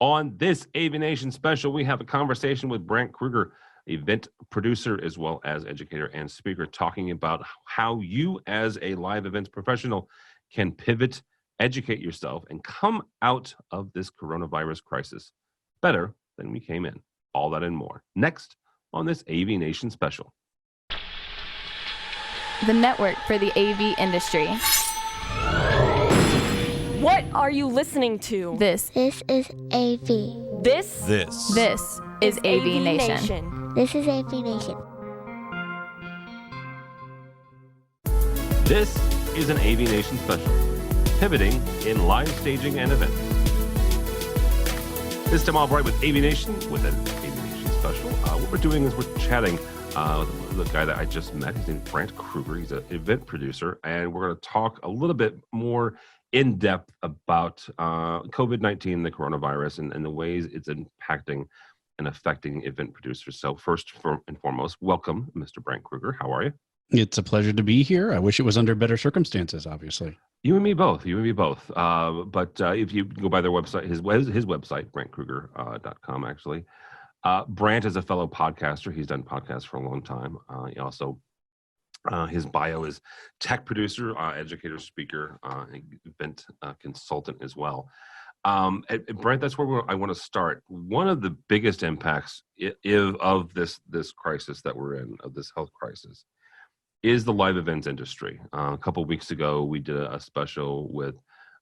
On this AVNation special, we have a conversation with Brant Kruger, event producer as well as educator and speaker, talking about how you as a live events professional can pivot, educate yourself, and come out of this coronavirus crisis better than we came in. All that and more next on this AVNation special. The network for the AV industry. What are you listening to? This is AV. This is AVNation. This is AVNation. This is an AVNation special, pivoting in live staging and events. This time, Albright with AVNation with an AVNation special. What we're doing is we're chatting with the guy that I just met. His name is Brant Kruger. He's an event producer, and we're going to talk a little bit more in depth about COVID-19, the coronavirus, and the ways it's impacting and affecting event producers. So first and foremost, welcome, Mr. Brant Kruger. How are you? It's a pleasure to be here. I wish it was under better circumstances, obviously. You and me both. But if you go by their website, his website, BrantKruger.com, actually. Brant is a fellow podcaster. He's done podcasts for a long time. He also, his bio is tech producer, educator, speaker, event consultant as well. Brant, that's where I want to start. One of the biggest impacts of this crisis that we're in, of this health crisis, is the live events industry. A couple of weeks ago, we did a special with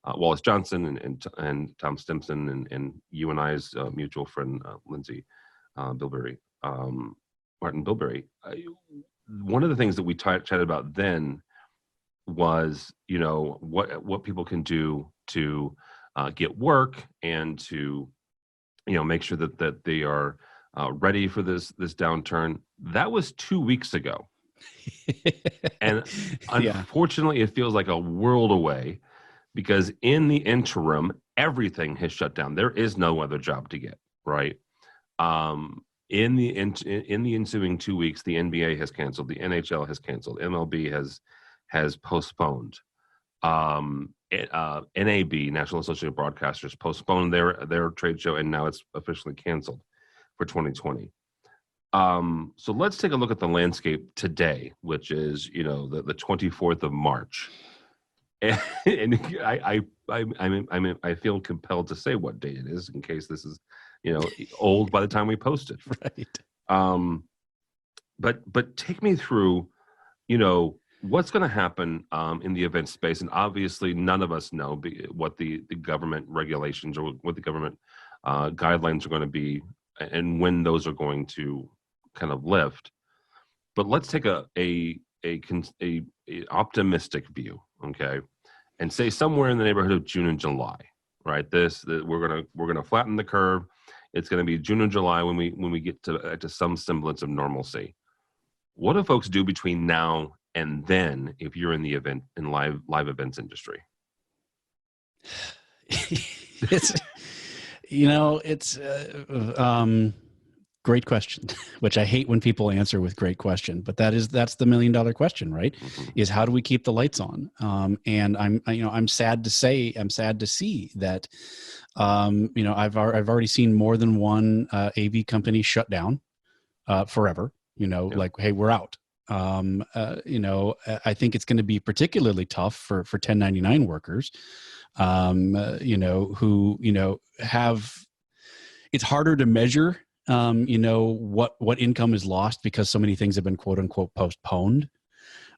Wallace Johnson and Tom Stimson and you and I's mutual friend, Lindsay Bilberry, Martin Bilberry. One of the things that we chatted about then was, what people can do to get work and to, make sure that they are ready for this downturn. That was 2 weeks ago. And unfortunately, It feels like a world away, because in the interim, everything has shut down. There is no other job to get, right? In the ensuing 2 weeks, the NBA has canceled, the NHL has canceled, MLB has postponed. NAB, National Association of Broadcasters, postponed their trade show, and now it's officially canceled for 2020. So let's take a look at the landscape today, which is, the 24th of March. And I feel compelled to say what date it is in case this is, old by the time we post it. Right. But take me through, what's going to happen in the event space. And obviously none of us know what the government regulations or what the government guidelines are going to be and when those are going to kind of lift. But let's take a optimistic view, okay, and say somewhere in the neighborhood of June and July, right? We're gonna flatten the curve. It's gonna be June and July when we get to some semblance of normalcy. What do folks do between now and then if you're in the event in live events industry? Great question, which I hate when people answer with great question, but that's the $1 million question, right? Mm-hmm. Is how do we keep the lights on? And I'm sad to see that, I've already seen more than one AV company shut down forever, like, hey, we're out. I think it's going to be particularly tough for 1099 workers, who, have, it's harder to measure what income is lost because so many things have been quote unquote postponed.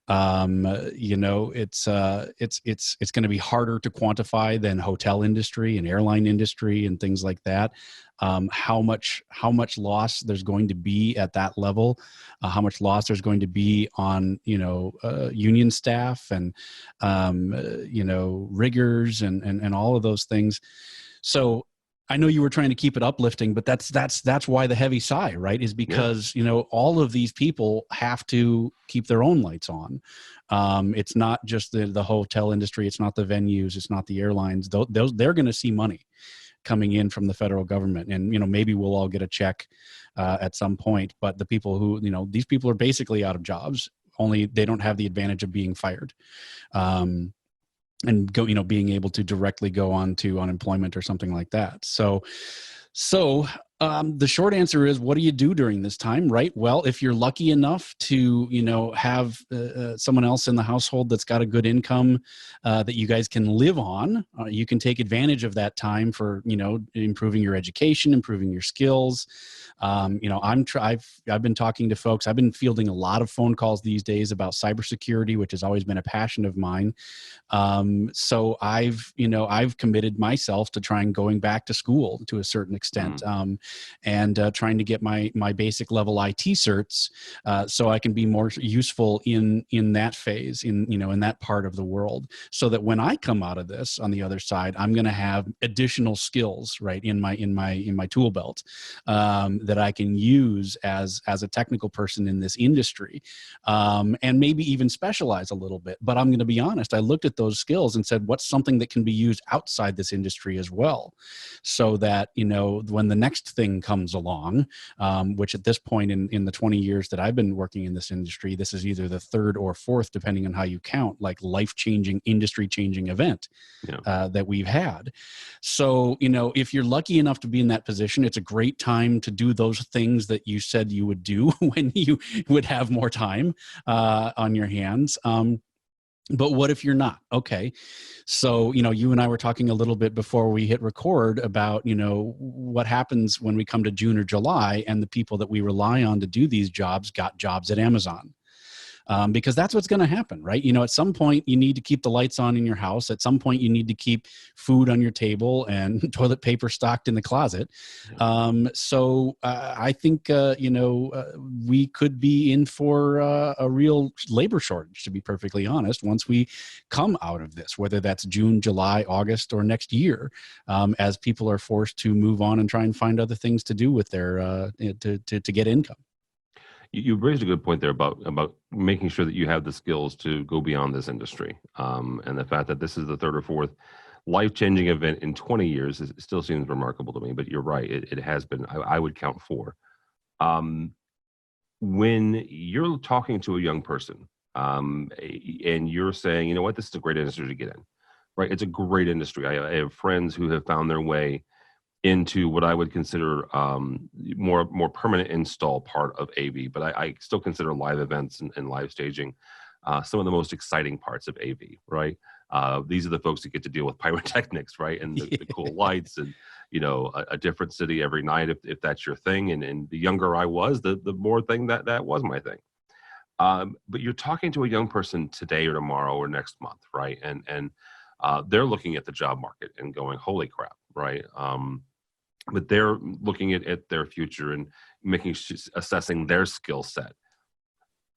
It's going to be harder to quantify than hotel industry and airline industry and things like that. How much loss there's going to be at that level, how much loss there's going to be on, union staff and, riggers and all of those things. So I know you were trying to keep it uplifting, but that's why the heavy sigh, right? Is because, all of these people have to keep their own lights on. It's not just the hotel industry. It's not the venues. It's not the airlines. They're going to see money coming in from the federal government. And, maybe we'll all get a check at some point, but the people who, these people are basically out of jobs, only they don't have the advantage of being fired. and go, being able to directly go on to unemployment or something like that. So the short answer is, what do you do during this time, right? Well, if you're lucky enough to, have someone else in the household that's got a good income that you guys can live on, you can take advantage of that time for, improving your education, improving your skills. I've been talking to folks. I've been fielding a lot of phone calls these days about cybersecurity, which has always been a passion of mine. So I've committed myself to trying going back to school to a certain extent, and trying to get my basic level IT certs, so I can be more useful in that phase, in that part of the world, so that when I come out of this on the other side, I'm going to have additional skills, right, in my tool belt, that I can use as a technical person in this industry, and maybe even specialize a little bit. But I'm going to be honest, I looked at those skills and said, what's something that can be used outside this industry as well, so that when the next thing comes along, which at this point in the 20 years that I've been working in this industry, this is either the third or fourth, depending on how you count, like life-changing, industry-changing event that we've had. So, if you're lucky enough to be in that position, it's a great time to do those things that you said you would do when you would have more time on your hands. But what if you're not? Okay. So, you and I were talking a little bit before we hit record about, what happens when we come to June or July and the people that we rely on to do these jobs got jobs at Amazon. Because that's what's going to happen, right? At some point you need to keep the lights on in your house. At some point you need to keep food on your table and toilet paper stocked in the closet. So I think, we could be in for a real labor shortage, to be perfectly honest, once we come out of this, whether that's June, July, August, or next year, as people are forced to move on and try and find other things to do with their, to get income. You raised a good point there about making sure that you have the skills to go beyond this industry, and the fact that this is the third or fourth life-changing event in 20 years still seems remarkable to me. But you're right; it has been. I would count four. When you're talking to a young person, and you're saying, you know what, this is a great industry to get in, right? It's a great industry. I have friends who have found their way into what I would consider more permanent install part of AV, but I still consider live events and live staging some of the most exciting parts of AV, right? These are the folks that get to deal with pyrotechnics, right? And the cool lights and, a different city every night if that's your thing. And the younger I was, the more thing that was my thing. But you're talking to a young person today or tomorrow or next month, right? And they're looking at the job market and going, holy crap, right? But they're looking at their future and assessing their skill set.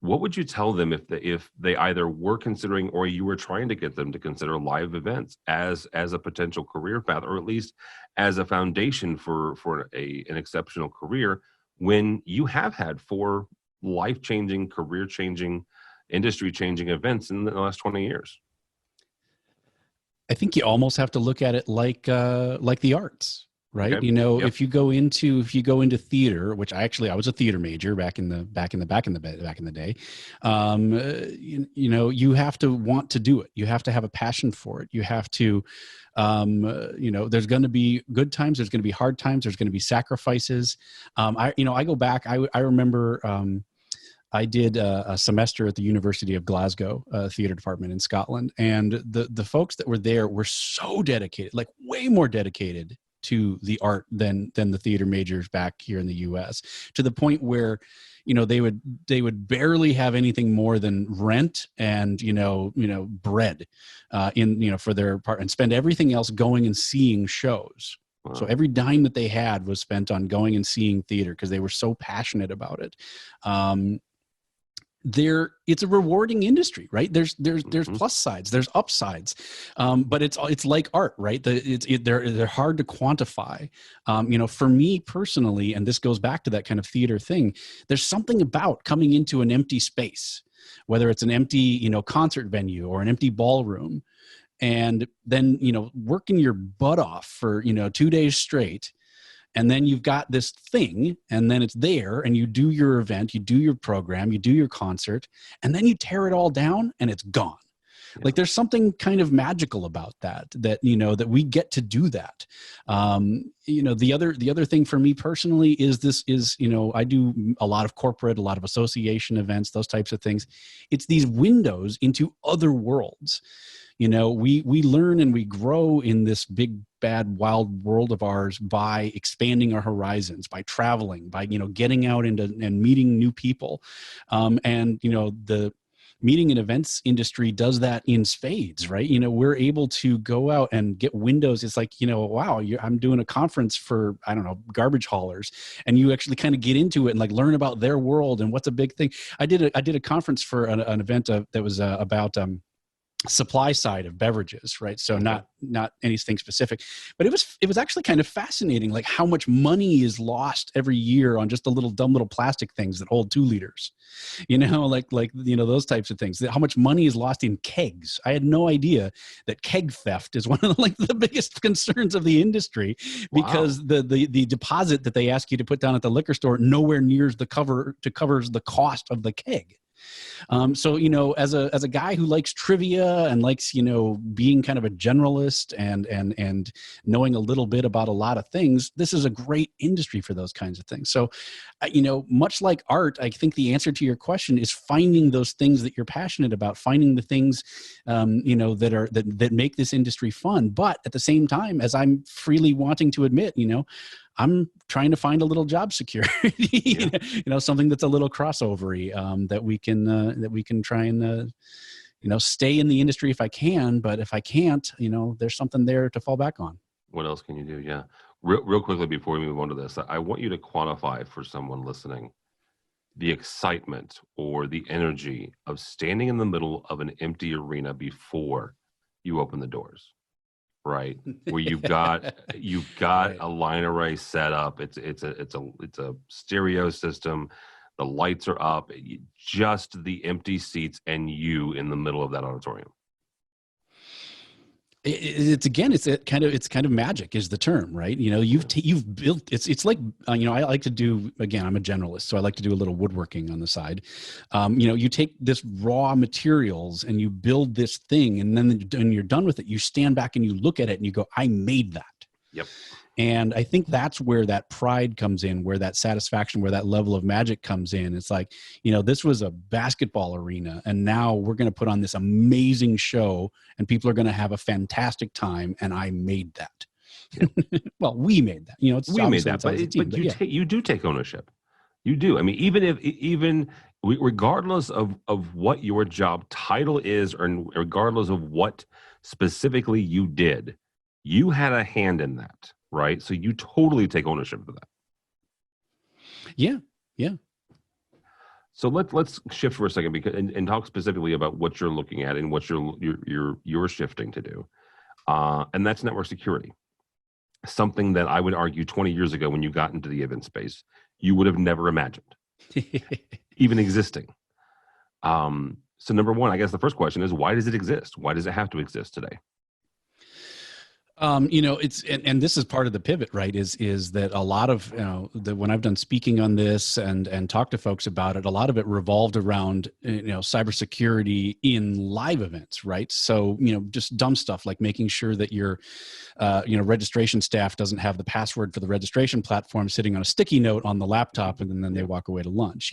What would you tell them if they either were considering or you were trying to get them to consider live events as a potential career path, or at least as a foundation for an exceptional career, when you have had 4 life-changing, career-changing, industry-changing events in the last 20 years? I think you almost have to look at it like the arts. Right. Okay. Yep. If you go into theater, which I was a theater major back in the day, you have to want to do it. You have to have a passion for it. You have to, there's going to be good times. There's going to be hard times. There's going to be sacrifices. I go back. I remember, I did a semester at the University of Glasgow theater department in Scotland, and the folks that were there were so dedicated, like way more dedicated to the art than the theater majors back here in the US, to the point where, they would barely have anything more than rent and, bread for their part, and spend everything else going and seeing shows. Wow. So every dime that they had was spent on going and seeing theater because they were so passionate about it. It's a rewarding industry, right? There's plus sides, there's upsides, but it's like art, right? They're hard to quantify. For me personally, and this goes back to that kind of theater thing, there's something about coming into an empty space, whether it's an empty, concert venue or an empty ballroom, and then, working your butt off for, 2 days straight. And then you've got this thing, and then it's there, and you do your event, you do your program, you do your concert, and then you tear it all down, and it's gone. Like there's something kind of magical about that, that we get to do that. The other thing for me personally is I do a lot of corporate, a lot of association events, those types of things. It's these windows into other worlds. We learn and we grow in this big, bad, wild world of ours by expanding our horizons, by traveling, by, getting out and meeting new people. The meeting and events industry does that in spades, right? We're able to go out and get windows. It's like, wow, I'm doing a conference for, I don't know, garbage haulers. And you actually kind of get into it and like learn about their world and what's a big thing. I did a conference for an event that was about supply side of beverages, right? So not anything specific, but it was actually kind of fascinating, like how much money is lost every year on just the dumb little plastic things that hold 2 liters, those types of things. How much money is lost in kegs. I had no idea that keg theft is one of the biggest concerns of the industry, because the deposit that they ask you to put down at the liquor store nowhere nears covers the cost of the keg. So, as a guy who likes trivia and likes, being kind of a generalist and knowing a little bit about a lot of things, this is a great industry for those kinds of things. So, much like art, I think the answer to your question is finding those things that you're passionate about, finding the things, that make this industry fun. But at the same time, as I'm freely wanting to admit, I'm trying to find a little job security, something that's a little crossovery, that we can try and, stay in the industry if I can, but if I can't, there's something there to fall back on. What else can you do? Yeah. Real quickly before we move on to this, I want you to quantify for someone listening the excitement or the energy of standing in the middle of an empty arena before you open the doors. Right, where you've got right. A line array set up. It's a stereo system. The lights are up. Just the empty seats and you in the middle of that auditorium. It's kind of magic is the term, right? You've built it's like I like to do, again, I'm a generalist, so I like to do a little woodworking on the side. You take this raw materials and you build this thing, and then when you're done with it, you stand back and you look at it and you go, I made that. Yep. And I think that's where that pride comes in, where that satisfaction, where that level of magic comes in. It's like, this was a basketball arena, and now we're going to put on this amazing show and people are going to have a fantastic time. And I made that. Yeah. Well, we made that, we made that, but you do take ownership. You do. I mean, even regardless of what your job title is, or regardless of what specifically you did, you had a hand in that. Right. So you totally take ownership of that. Yeah. Yeah. So let's shift for a second and talk specifically about what you're looking at and what you're shifting to do. And that's network security. Something that I would argue 20 years ago, when you got into the event space, you would have never imagined even existing. So number one, I guess the first question is, why does it exist? Why does it have to exist today? It's and this is part of the pivot, right? Is that a lot of when I've done speaking on this and talked to folks about it, a lot of it revolved around cybersecurity in live events, right? So just dumb stuff like making sure that your registration staff doesn't have the password for the registration platform sitting on a sticky note on the laptop, and then they walk away to lunch.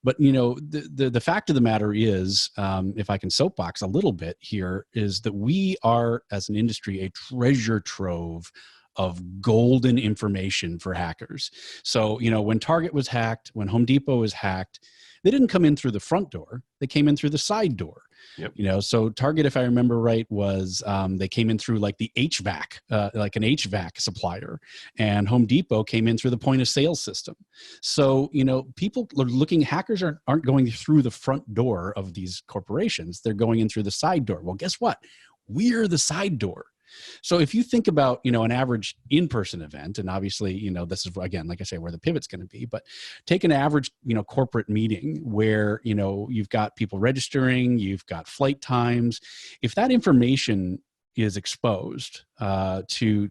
But the fact of the matter is, if I can soapbox a little bit here, is that we are, as an industry, a treasure trove of golden information for hackers. So, when Target was hacked, when Home Depot was hacked, they didn't come in through the front door. They came in through the side door. Yep. So Target, if I remember right, was they came in through like the HVAC, like an HVAC supplier, and Home Depot came in through the point of sale system. So, people are looking, hackers aren't going through the front door of these corporations. They're going in through the side door. Well, guess what? We're the side door. So if you think about, an average in-person event, and obviously, this is, again, like I say, where the pivot's going to be, but take an average, corporate meeting where, you've got people registering, you've got flight times. If that information is exposed to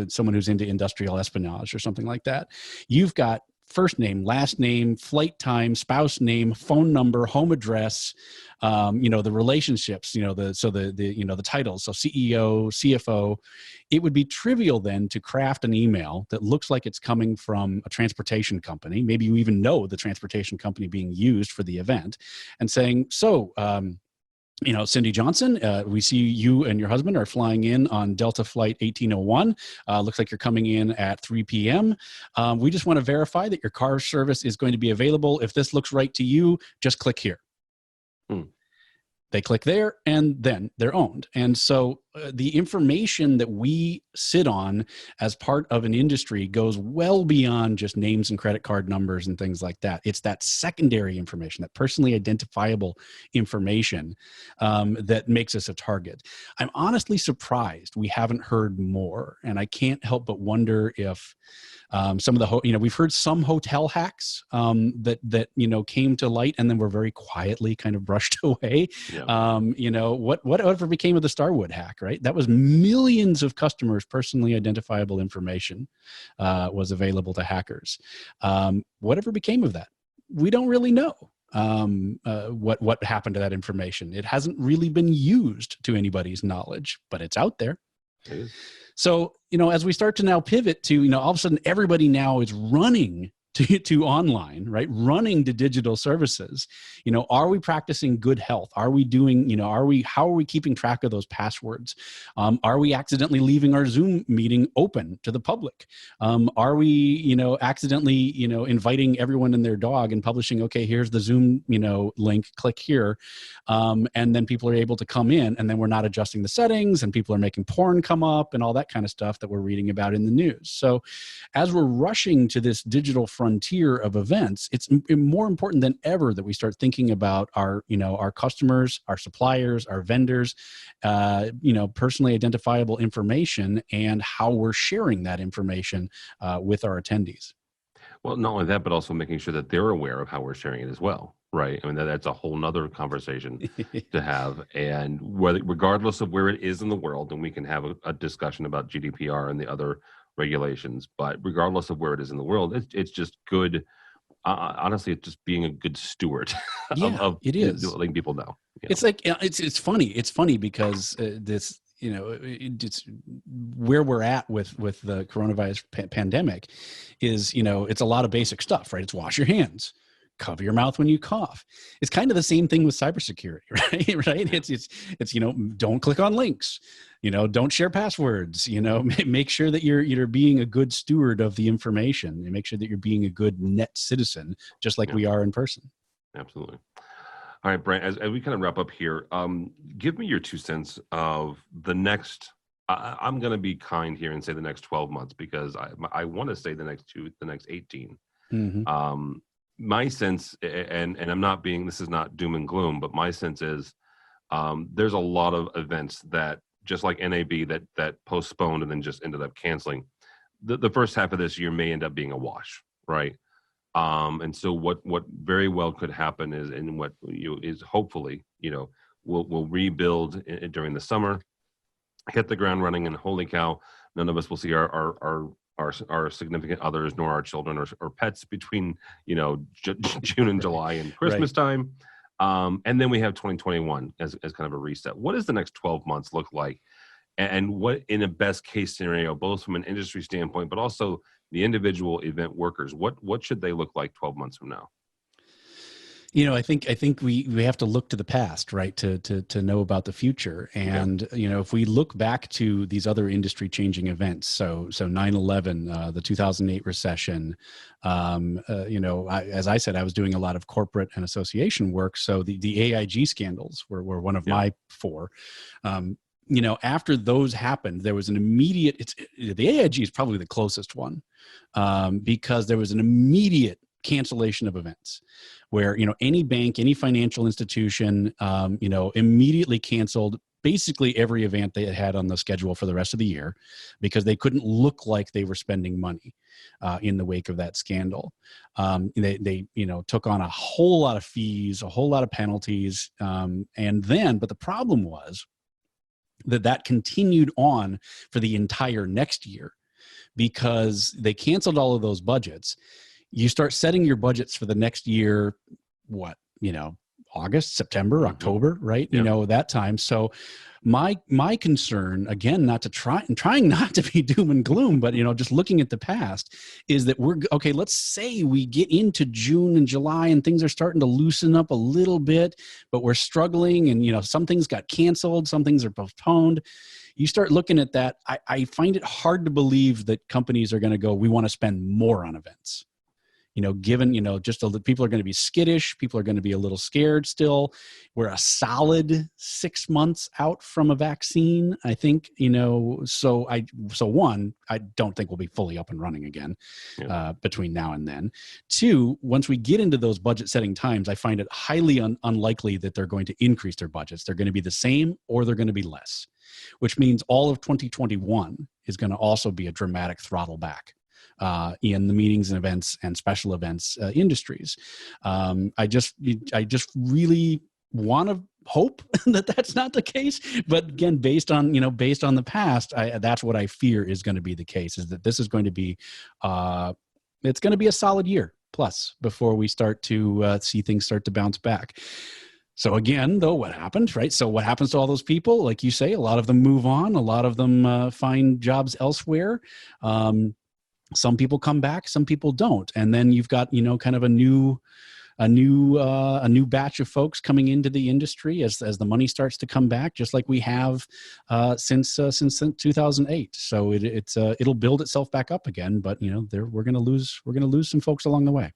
someone who's into industrial espionage or something like that, you've got first name, last name, flight time, spouse name, phone number, home address, the relationships, the titles, so CEO, CFO. It would be trivial then to craft an email that looks like it's coming from a transportation company. Maybe you even know the transportation company being used for the event, and saying, Cindy Johnson, we see you and your husband are flying in on Delta Flight 1801. Looks like you're coming in at 3 p.m. We just want to verify that your car service is going to be available. If this looks right to you, just click here. They click there, and then they're owned. And so the information that we sit on as part of an industry goes well beyond just names and credit card numbers and things like that. It's that secondary information, that personally identifiable information that makes us a target. I'm honestly surprised we haven't heard more. And I can't help but wonder if some of the, we've heard some hotel hacks that came to light and then were very quietly kind of brushed away. Yeah. Whatever became of the Starwood hack, right? That was millions of customers' personally identifiable information was available to hackers. Whatever became of that, we don't really know. What happened to that information? It hasn't really been used to anybody's knowledge, but it's out there. It is. So, as we start to now pivot to, all of a sudden everybody now is running to online, right? Running to digital services. Are we practicing good health? Are we doing, how are we keeping track of those passwords? Are we accidentally leaving our Zoom meeting open to the public? Are we, accidentally, inviting everyone and their dog and publishing, okay, here's the Zoom, link, click here. And then people are able to come in, and then we're not adjusting the settings, and people are making porn come up and all that kind of stuff that we're reading about in the news. So as we're rushing to this digital frontier of events, it's more important than ever that we start thinking about our customers, our suppliers, our vendors, personally identifiable information, and how we're sharing that information with our attendees. Well, not only that, but also making sure that they're aware of how we're sharing it as well, right? I mean, that's a whole nother conversation to have. And regardless of where it is in the world, and we can have a discussion about GDPR and the other regulations, but regardless of where it is in the world, it's just good. Honestly, it's just being a good steward of it is letting people know. It's like it's funny. It's funny because this, it's where we're at with the coronavirus pandemic is, it's a lot of basic stuff, right? It's wash your hands, cover your mouth when you cough. It's kind of the same thing with cybersecurity, right? Right? It's don't click on links, don't share passwords, make sure that you're being a good steward of the information, and make sure that you're being a good net citizen, just like we are in person. Absolutely. All right, Brent, as we kind of wrap up here, give me your 2 cents of the next, I'm going to be kind here and say the next 12 months, because I want to say the next 18. Mm-hmm. My sense, and I'm not being, this is not doom and gloom, but my sense is there's a lot of events that, just like NAB, that postponed and then just ended up canceling. The first half of this year may end up being a wash, right? And so what very well could happen is, and what is hopefully, we'll rebuild during the summer, hit the ground running, and holy cow, none of us will see our significant others, nor our children or pets between, June and July and Christmas time. And then we have 2021 as kind of a reset. What does the next 12 months look like? And what, in a best case scenario, both from an industry standpoint, but also the individual event workers, what should they look like 12 months from now? I think we have to look to the past, right, to know about the future. And, if we look back to these other industry changing events, so 9/11, the 2008 recession, as I said, I was doing a lot of corporate and association work. So the AIG scandals were one of my 4. After those happened, there was an immediate, the AIG is probably the closest one, because there was an immediate cancellation of events where, any bank, any financial institution, immediately canceled basically every event they had on the schedule for the rest of the year, because they couldn't look like they were spending money in the wake of that scandal. They took on a whole lot of fees, a whole lot of penalties. But the problem was that continued on for the entire next year, because they canceled all of those budgets. You start setting your budgets for the next year, August, September, October, right? Yep. That time. So my concern, again, trying not to be doom and gloom, but just looking at the past, is that let's say we get into June and July and things are starting to loosen up a little bit, but we're struggling, and some things got canceled, some things are postponed. You start looking at that, I find it hard to believe that companies are going to go, we want to spend more on events. Given, people are going to be skittish. People are going to be a little scared still. We're a solid 6 months out from a vaccine, I think, so one, I don't think we'll be fully up and running again between now and then. Two, once we get into those budget setting times, I find it highly unlikely that they're going to increase their budgets. They're going to be the same or they're going to be less, which means all of 2021 is going to also be a dramatic throttle back in the meetings and events and special events industries. I just really want to hope that that's not the case. But again, based on the past, that's what I fear is going to be the case, is that this is going to be, it's going to be a solid year plus before we start to see things start to bounce back. So again, though, what happened, right? So what happens to all those people? Like you say, a lot of them move on. A lot of them find jobs elsewhere. Some people come back, some people don't. And then you've got, kind of a new batch of folks coming into the industry as the money starts to come back, just like we have since 2008. So it'll build itself back up again, but we're going to lose some folks along the way.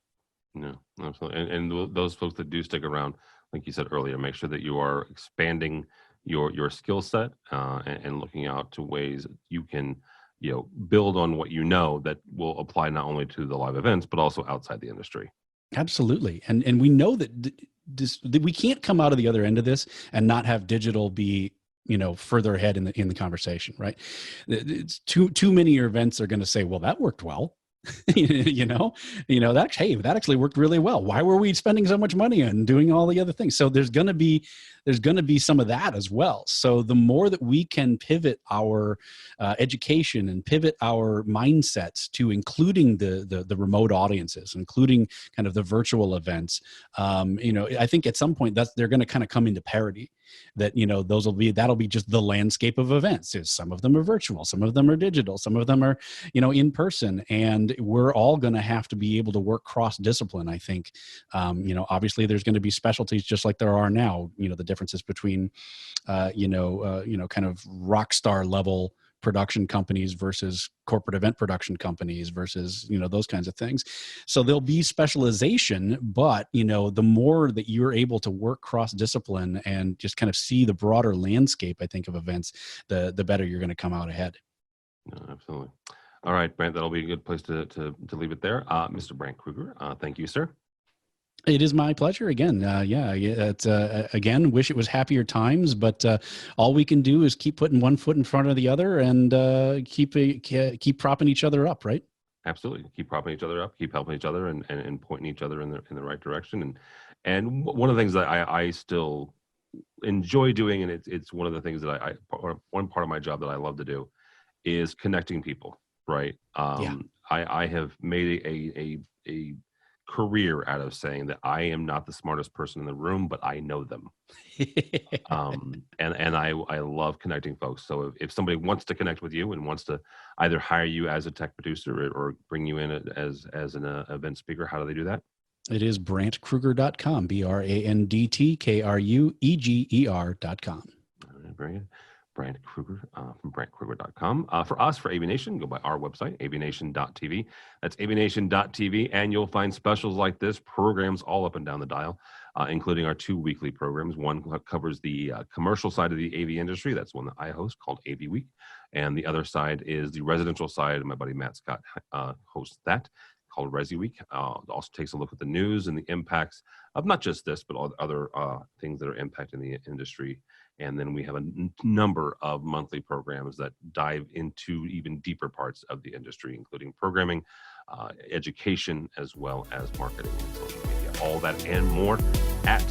No, absolutely. And those folks that do stick around, like you said earlier, make sure that you are expanding your skill set and looking out to ways you can build on what that will apply not only to the live events, but also outside the industry. Absolutely. And we know that we can't come out of the other end of this and not have digital be, further ahead in the conversation, right? It's too many events are going to say, well, that worked well. That actually worked really well. Why were we spending so much money on doing all the other things? So there's going to be some of that as well. So the more that we can pivot our education and pivot our mindsets to including the remote audiences, including kind of the virtual events, I think at some point they're going to kind of come into parity. That that'll be just the landscape of events. Some of them are virtual, some of them are digital, some of them are in person, and we're all going to have to be able to work cross discipline. I think obviously there's going to be specialties just like there are now. The differences between kind of rock star level production companies versus corporate event production companies versus, those kinds of things. So there'll be specialization, but, the more that you're able to work cross-discipline and just kind of see the broader landscape, I think, of events, the better you're going to come out ahead. No, absolutely. All right, Brant, that'll be a good place to leave it there. Mr. Brant Kruger, thank you, sir. It is my pleasure again. It's again, wish it was happier times, but all we can do is keep putting one foot in front of the other and keep propping each other up, right? Absolutely. Keep propping each other up, keep helping each other and pointing each other in the right direction. And one of the things that I still enjoy doing, and it's one of the things that one part of my job that I love to do is connecting people, right? I have made a career out of saying that I am not the smartest person in the room, but I know them. And I love connecting folks. So if somebody wants to connect with you and wants to either hire you as a tech producer or bring you in as an event speaker, how do they do that? It is BrantKruger.com, BrantKruger.com. All right, very good. Brant Kruger from BrantKruger.com. For us, for AVNation, go by our website, AVNation.tv. That's AVNation.tv, and you'll find specials like this, programs all up and down the dial, including our 2 weekly programs. One covers the commercial side of the AV industry. That's one that I host, called AV Week. And the other side is the residential side. My buddy Matt Scott hosts that, called Resi Week. It also takes a look at the news and the impacts of not just this, but all the other things that are impacting the industry. And then we have a number of monthly programs that dive into even deeper parts of the industry, including programming, education, as well as marketing and social media. All that and more at